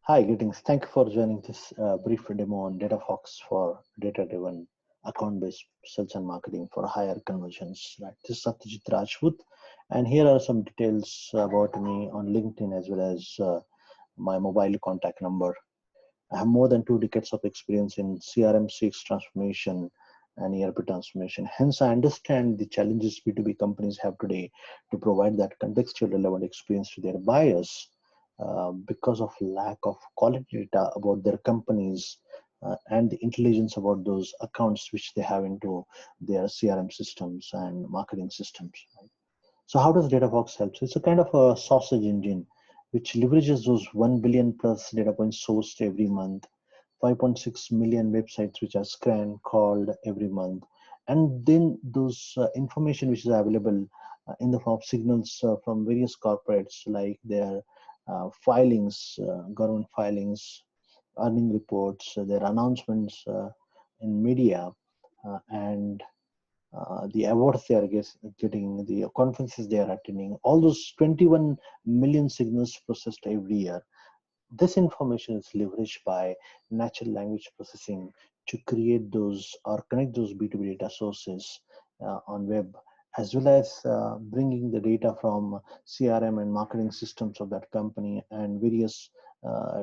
Hi, greetings. Thank you for joining this brief demo on Datafox for data-driven account-based sales and marketing for higher conversions. Right. This is Satyajit Rajput, and here are some details about me on LinkedIn as well as my mobile contact number. I have more than 2 decades of experience in CRM, CX transformation, and ERP transformation. Hence, I understand the challenges B2B companies have today to provide that contextual relevant experience to their buyers because of lack of quality data about their companies and the intelligence about those accounts which they have into their CRM systems and marketing systems. So how does Datafox help? So it's a kind of a sausage engine which leverages those 1 billion plus data points sourced every month, 5.6 million websites which are scanned, called every month, and then those information which is available in the form of signals from various corporates like their filings, government filings, earning reports, their announcements in media, and the awards they are getting, the conferences they are attending, all those 21 million signals processed every year. This information is leveraged by natural language processing to create those or connect those B2B data sources on web, as well as bringing the data from CRM and marketing systems of that company and various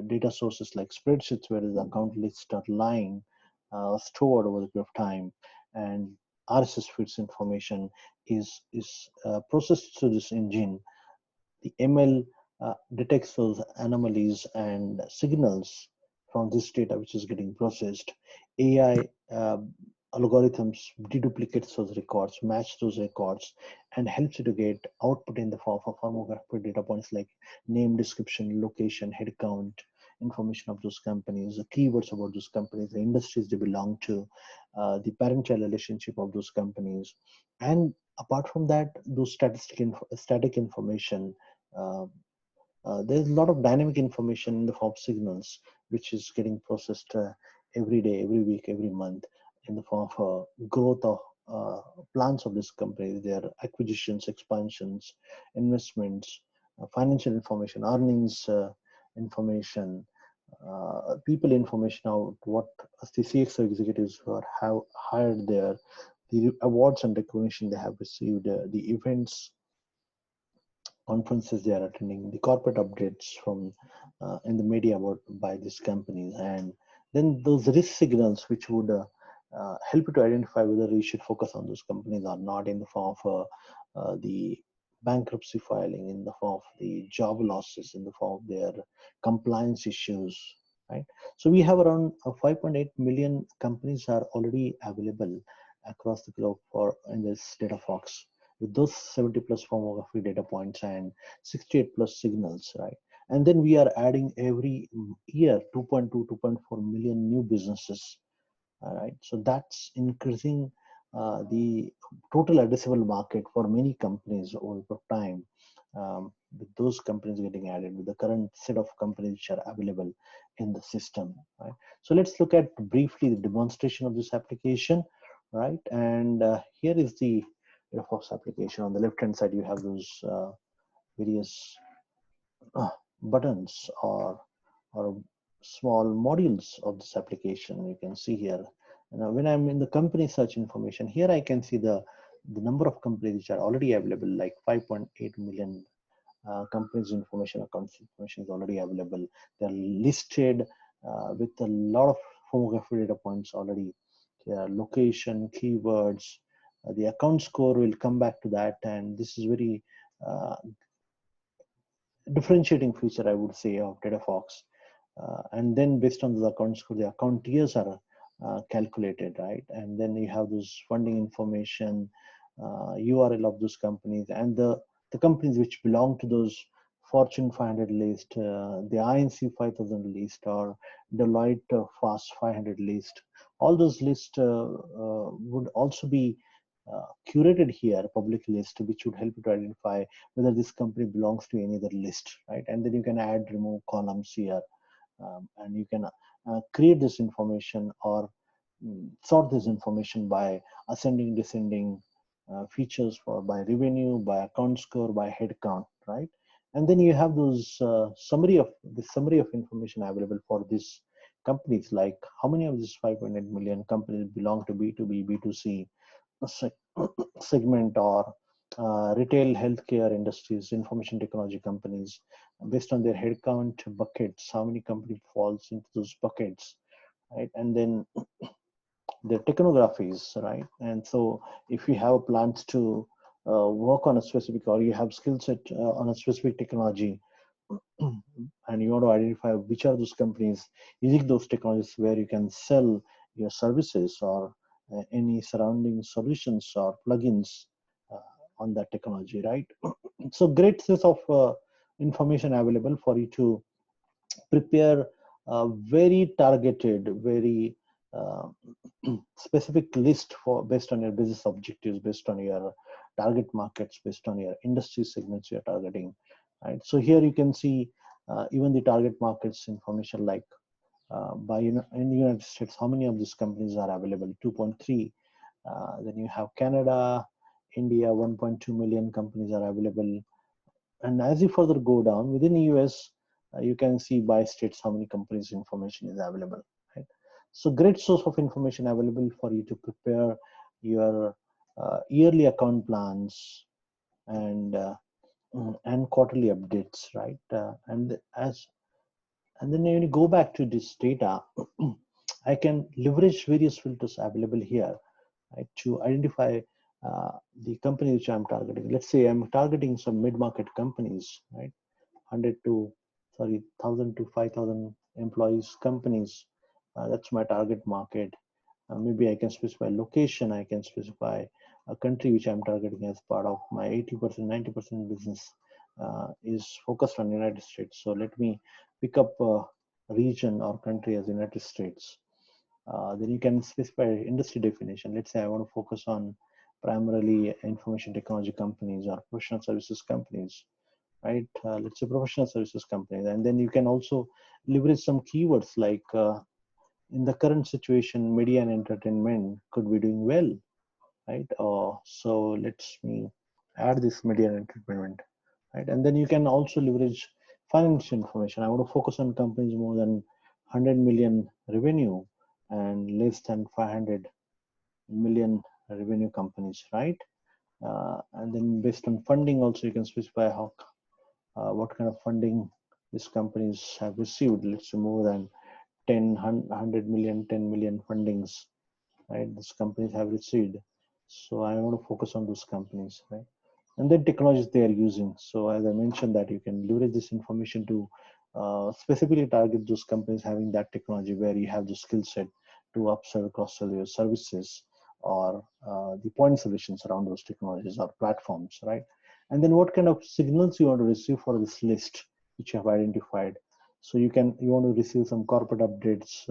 data sources like spreadsheets where the account lists are lying stored over the period of time, and RSS feeds information is processed through this engine. The ML detects those anomalies and signals from this data which is getting processed. AI algorithms deduplicates those records, match those records, and helps you to get output in the form of firmographic data points like name, description, location, headcount, information of those companies, the keywords about those companies, the industries they belong to, the parent-child relationship of those companies, and apart from that, those static information. Uh, there's a lot of dynamic information in the form of signals, which is getting processed every day, every week, every month, in the form of growth of plans of this company, their acquisitions, expansions, investments, financial information, earnings information, people information out what the CXO executives who are have hired there, the awards and recognition they have received, the events conferences they are attending, the corporate updates from in the media about by these companies, and then those risk signals which would help you to identify whether you should focus on those companies or not in the form of the bankruptcy filing, in the form of the job losses, in the form of their compliance issues. Right. So we have around 5.8 million companies are already available across the globe for in this data fox with those 70 plus firmography data points and 68 plus signals, right? And then we are adding every year 2.2, 2.4 million new businesses, all right? So that's increasing the total addressable market for many companies over time. With those companies getting added with the current set of companies which are available in the system, right? So let's look at briefly the demonstration of this application, right? And here is the Datafox application. On the left hand side, you have those various uh, buttons or small modules of this application. You can see here. Now, when I'm in the company search information, here I can see the number of companies which are already available, like 5.8 million companies information, accounts information is already available. They're listed with a lot of firmography data points already. Location, keywords, the account score will come back to that, and this is very uh, differentiating feature, I would say, of Datafox. And then based on the account score, the account tiers are calculated, right? And then you have those funding information, URL of those companies, and the companies which belong to those Fortune 500 list, the INC 5000 list, or Deloitte Fast 500 list. All those lists would also be curated here, public list, which would help you to identify whether this company belongs to any other list, right? And then you can add, remove columns here, and you can create this information or sort this information by ascending, descending features for by revenue, by account score, by head count, right? And then you have those summary of information available for these companies, like how many of these 5.8 million companies belong to B2B, B2C seg- segment, or retail, healthcare industries, information technology companies, based on their headcount buckets, how many company falls into those buckets, right? And then the technographies, right? And so if you have plans to work on a specific, or you have skill set on a specific technology, and you want to identify which are those companies using those technologies where you can sell your services, or any surrounding solutions or plugins uh, on that technology, right? So great set of information available for you to prepare a very targeted, very uh, specific list for, based on your business objectives, based on your target markets, based on your industry segments you're targeting, right? So here you can see even the target markets information, like in the United States, how many of these companies are available? 2.3. Then you have Canada, India, 1.2 million companies are available. And as you further go down within the US, you can see by states how many companies information is available, right? So great source of information available for you to prepare your yearly account plans, and and quarterly updates, right? And then when you go back to this data, I can leverage various filters available here, right, to identify the company which I'm targeting. Let's say I'm targeting some mid-market companies, right? 100 to, sorry, 1,000 to 5,000 employees companies. That's my target market. Maybe I can specify location. I can specify a country which I'm targeting as part of my 80%, 90% business is focused on United States. So let me pick up a region or country as United States. Then you can specify industry definition. Let's say I want to focus on primarily information technology companies or professional services companies, right? Let's say professional services companies. And then you can also leverage some keywords like in the current situation, media and entertainment could be doing well, right? So let's me add this media and entertainment, right? And then you can also leverage financial information. I want to focus on companies more than 100 million revenue and less than 500 million revenue companies, right? And then based on funding, also you can specify how what kind of funding these companies have received. Let's say more than 10, 100 million, 10 million fundings, right? These companies have received. So I want to focus on those companies, right? And then technologies they are using. So as I mentioned, that you can leverage this information to specifically target those companies having that technology, where you have the skill set to upsell, cross-sell your services, or the point solutions around those technologies or platforms, right? And then what kind of signals you want to receive for this list which you have identified. So you want to receive some corporate updates,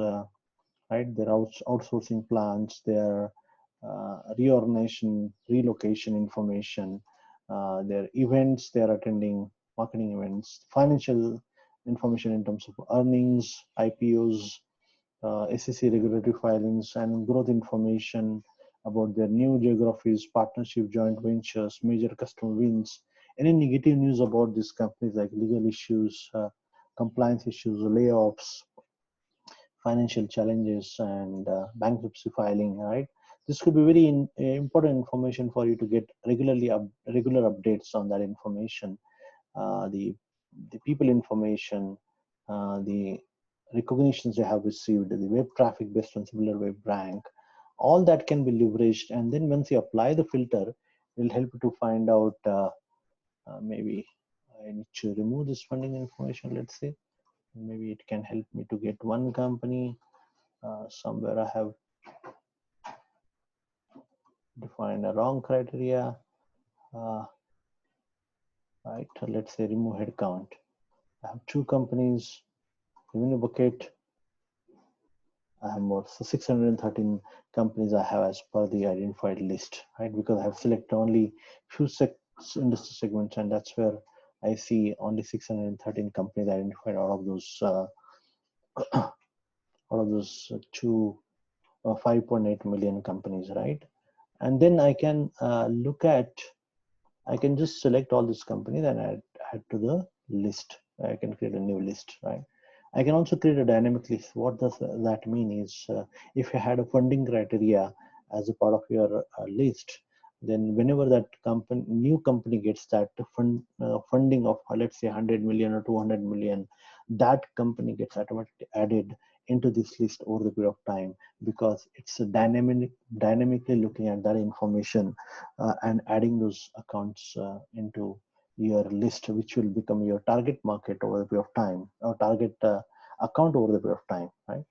right? Their outsourcing plans, their reorganization, relocation information, their events they are attending, marketing events, financial information in terms of earnings, IPOs, SEC regulatory filings, and growth information about their new geographies, partnership, joint ventures, major customer wins, any negative news about these companies like legal issues, compliance issues, layoffs, financial challenges, and bankruptcy filing, right? This could be very important information for you to get regular updates on that information. The people information, the recognitions they have received, the web traffic based on similar web rank, all that can be leveraged. And then once you apply the filter, it will help you to find out maybe I need to remove this funding information, let's say. Maybe it can help me to get one company. Somewhere I have defined a wrong criteria. Right, let's say remove headcount. I have two companies, revenue bucket. I have more, so 613 companies I have as per the identified list, right? Because I have selected only few industry segments, and that's where I see only 613 companies identified out of those two 5.8 million companies, right? And then I can look at, I can just select all these companies and add to the list. I can create a new list, right? I can also create a dynamic list. What does that mean is, if you had a funding criteria as a part of your list, then whenever that new company gets that funding of, let's say, 100 million or 200 million, that company gets automatically added into this list over the period of time, because it's a dynamically looking at that information and adding those accounts into your list, which will become your target market over the period of time, or target account over the period of time, right?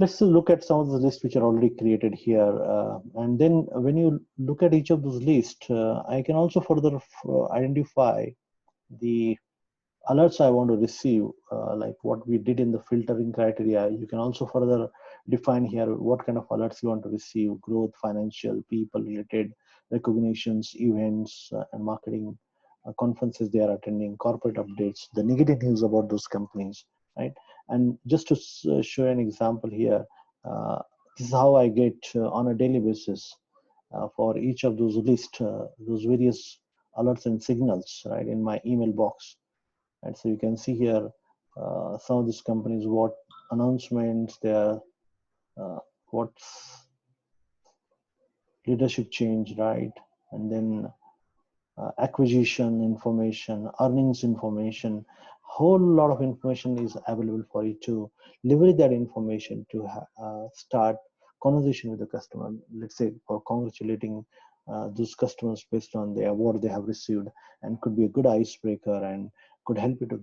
Let's look at some of the lists which are already created here, and then when you look at each of those lists, I can also further identify the alerts I want to receive, like what we did in the filtering criteria. You can also further define here what kind of alerts you want to receive: growth, financial, people related, recognitions, events, and marketing conferences they are attending, corporate updates, the negative news about those companies, right? And just to show an example here, uh, this is how I get on a daily basis for each of those lists, those various alerts and signals, right, in my email box. And so you can see here some of these companies, what announcements they are, what's leadership change, right? And then acquisition information, earnings information, whole lot of information is available for you to leverage that information to start conversation with the customer. Let's say for congratulating those customers based on the award they have received, and could be a good icebreaker and could help you to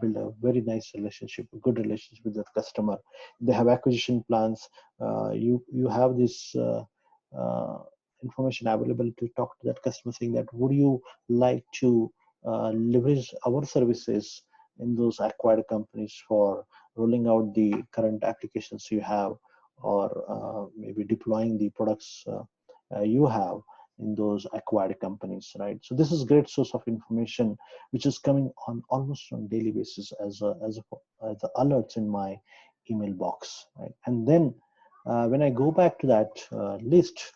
build a very nice relationship, a good relationship with the customer. They have acquisition plans. You have this. Uh, Information available to talk to that customer, saying that would you like to leverage our services in those acquired companies for rolling out the current applications you have, or maybe deploying the products you have in those acquired companies, right? So this is great source of information which is coming on almost on daily basis as the alerts in my email box, right? And then when I go back to that list,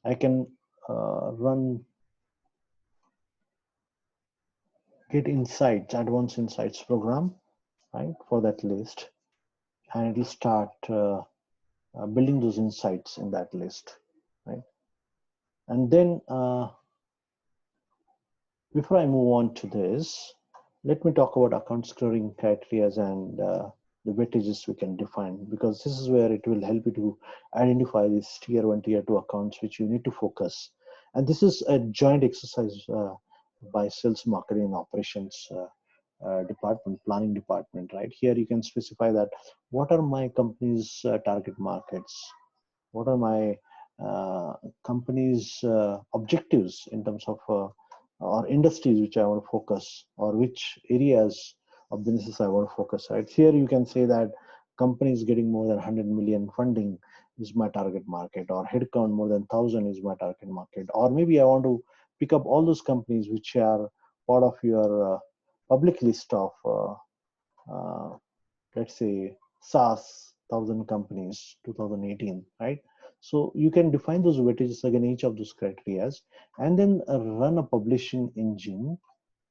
I can run get insights, advanced insights program, right, for that list, and it will start building those insights in that list, right? And then before I move on to this, let me talk about account scoring criteria and the weightages we can define, because this is where it will help you to identify these tier one, tier two accounts which you need to focus. And this is a joint exercise by sales, marketing, and operations department, planning department, right? Here you can specify that what are my company's target markets, what are my uh, company's objectives in terms of or industries which I want to focus, or which areas of businesses I want to focus, right? Here you can say that companies getting more than 100 million funding is my target market, or headcount more than 1,000 is my target market, or maybe I want to pick up all those companies which are part of your public list of uh, let's say SaaS 1,000 companies 2018, right? So you can define those weightages again, each of those criteria, and then run a publishing engine.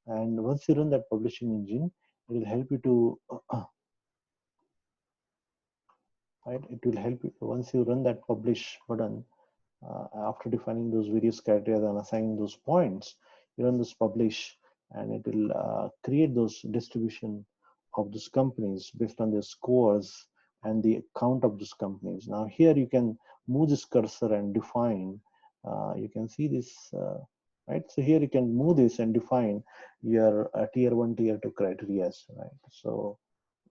And once you run that publishing engine, it will help you to right. It will help you once you run that publish button. After defining those various criteria and assigning those points, you run this publish, and it will create those distribution of those companies based on their scores and the count of those companies. Now here you can move this cursor and define. You can see this, right? So here you can move this and define your tier one, tier two criteria, right? So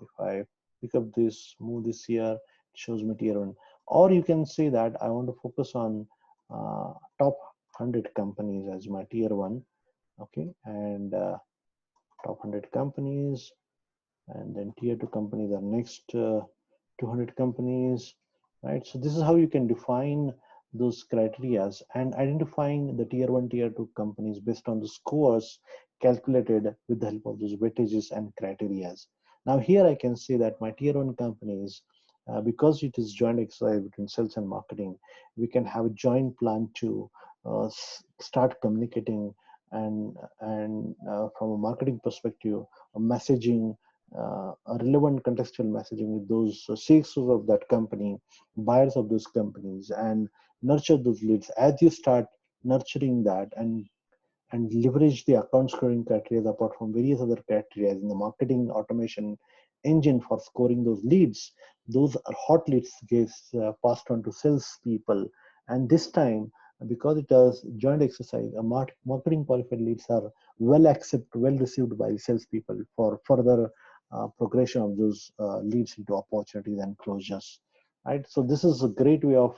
if I pick up this, move this here, it shows me tier one. Or you can say that I want to focus on top 100 companies as my tier one, okay, and top 100 companies, and then tier two companies are next 200 companies, right? So this is how you can define those criterias and identifying the tier one, tier two companies based on the scores calculated with the help of those weightages and criterias. Now here I can say that my tier one companies, because it is joint exercise between sales and marketing, we can have a joint plan to start communicating and from a marketing perspective, a messaging, a relevant contextual messaging with those CXOs of that company, buyers of those companies, and nurture those leads. As you start nurturing that and leverage the account scoring criteria apart from various other criteria in the marketing automation engine for scoring those leads. Those are hot leads gets passed on to salespeople, and this time, because it is joint exercise, marketing qualified leads are well accepted, well received by the salespeople for further progression of those leads into opportunities and closures. Right. So this is a great way of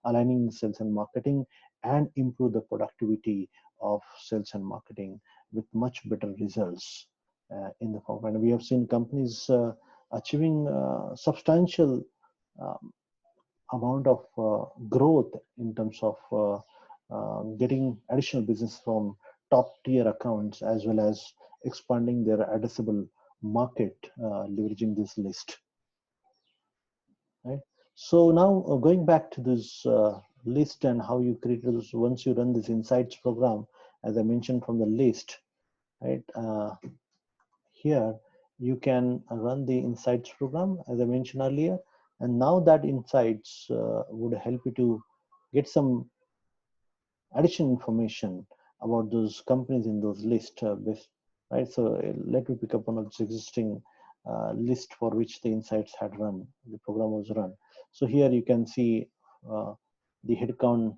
aligning sales and marketing and improve the productivity of sales and marketing with much better results in the form. And we have seen companies achieving substantial um, amount of growth in terms of getting additional business from top tier accounts, as well as expanding their addressable market, leveraging this list. Right. So now going back to this list and how you create this once you run this insights program, as I mentioned from the list, right? Here you can run the insights program as I mentioned earlier, and now that insights would help you to get some additional information about those companies in those lists, right? So let me pick up one of the existing list for which the insights had run, the program was run. So here you can see the headcount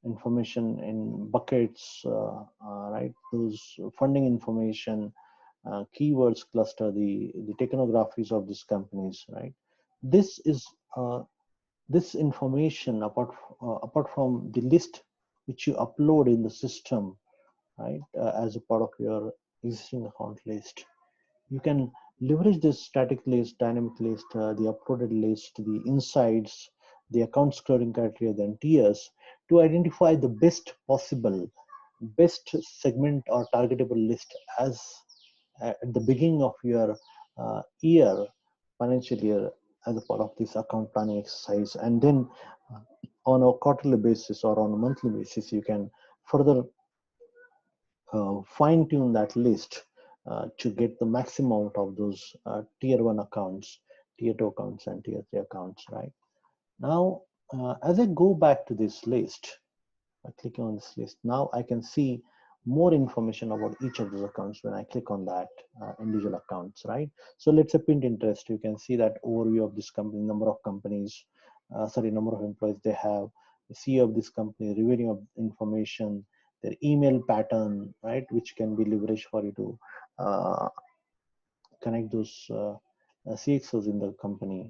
information in buckets, right? Those funding information, keywords cluster, the technographies of these companies, right? This is this information apart from the list which you upload in the system, right, as a part of your existing account list. You can leverage this static list, dynamic list, the uploaded list, the insights, the account scoring criteria, then tiers to identify the best possible, best segment or targetable list as at the beginning of your year, financial year, as a part of this account planning exercise. And then on a quarterly basis or on a monthly basis, you can further fine tune that list to get the maximum out of those tier one accounts, tier two accounts, and tier three accounts, right? Now, as I go back to this list, by clicking on this list, now I can see more information about each of those accounts when I click on that individual accounts, right? So let's say Pinterest, you can see that overview of this company, number of companies, number of employees they have, the CEO of this company, revenue of information, their email pattern, right, which can be leveraged for you to connect those CXOs in the company.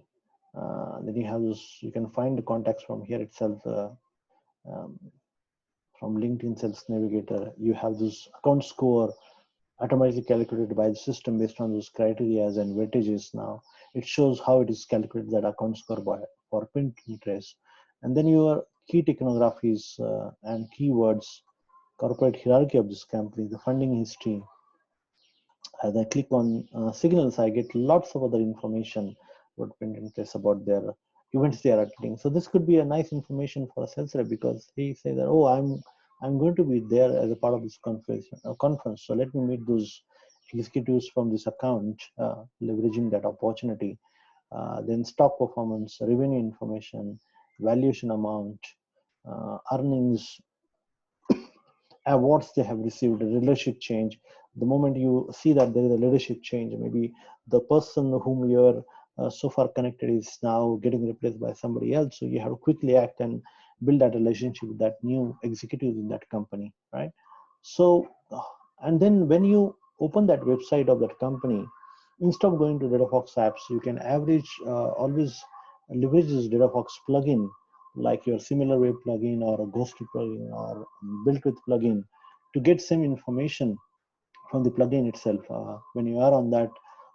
Then you have those, you can find the contacts from here itself. Um, from LinkedIn Sales Navigator, you have this account score automatically calculated by the system based on those criteria and weightages. Now it shows how it is calculated, that account score by for Pinterest. And then your key technographies and keywords, corporate hierarchy of this company, the funding history. As I click on signals, I get lots of other information about Pinterest, about their events they are attending. So this could be a nice information for a sales rep, because he say that, oh, I'm going to be there as a part of this conference. So let me meet those executives from this account, leveraging that opportunity. Then stock performance, revenue information, valuation amount, earnings, awards they have received, a leadership change. The moment you see that there is a leadership change, maybe the person whom you're so far connected is now getting replaced by somebody else. So you have to quickly act and build that relationship with that new executive in that company, right? So, and then when you open that website of that company, instead of going to Datafox apps, you can always leverage this Datafox plugin, like your SimilarWeb plugin or a Ghosty plugin or Built with plugin, to get some information from the plugin itself when you are on that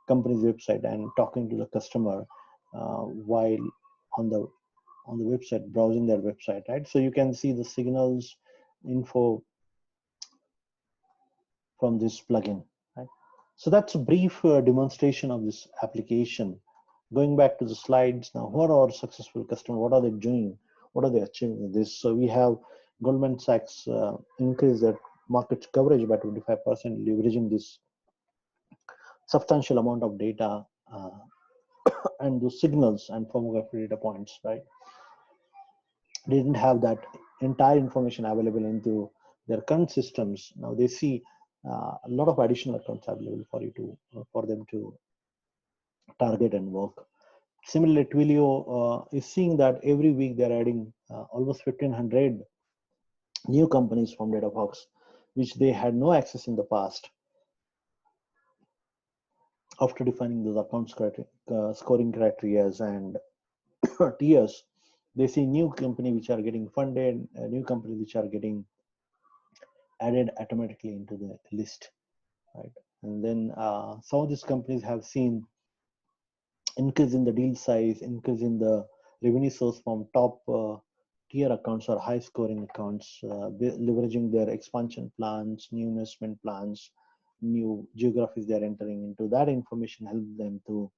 company's website and talking to the customer while on the website, browsing their website, right? So you can see the signals info from this plugin, right? So that's a brief demonstration of this application. Going back to the slides now, what are our successful customers? What are they doing? What are they achieving with this? So we have Goldman Sachs increase their market coverage by 25%, leveraging this substantial amount of data and those signals and firmographic data points, right? They didn't have that entire information available into their current systems. Now they see a lot of additional accounts available for you to for them to target and work. Similarly, Twilio is seeing that every week they're adding almost 1,500 new companies from Datafox, which they had no access in the past. After defining those accounts scoring criteria and tiers, they see new company which are getting funded, new companies which are getting added automatically into the list, right? And then some of these companies have seen increase in the deal size, increase in the revenue source from top tier accounts or high scoring accounts, leveraging their expansion plans, new investment plans, new geographies they are entering into. That information helps them to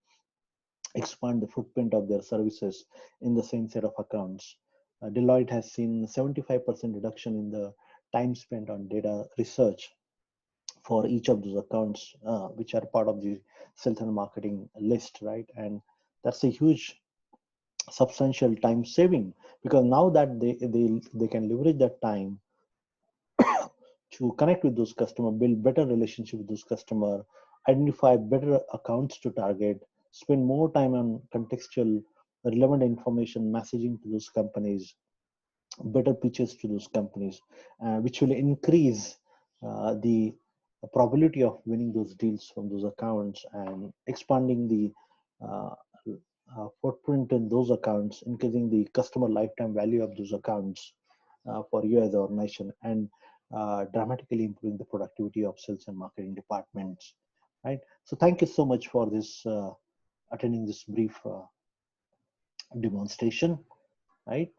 expand the footprint of their services in the same set of accounts. Deloitte has seen 75% reduction in the time spent on data research for each of those accounts, which are part of the sales and marketing list, right? And that's a huge substantial time saving, because now that they can leverage that time to connect with those customer, build better relationship with those customer, identify better accounts to target, spend more time on contextual relevant information messaging to those companies, better pitches to those companies, which will increase the probability of winning those deals from those accounts and expanding the uh, footprint in those accounts, increasing the customer lifetime value of those accounts for you as an organization, and dramatically improving the productivity of sales and marketing departments. Right. So thank you so much for this attending this brief demonstration. Right.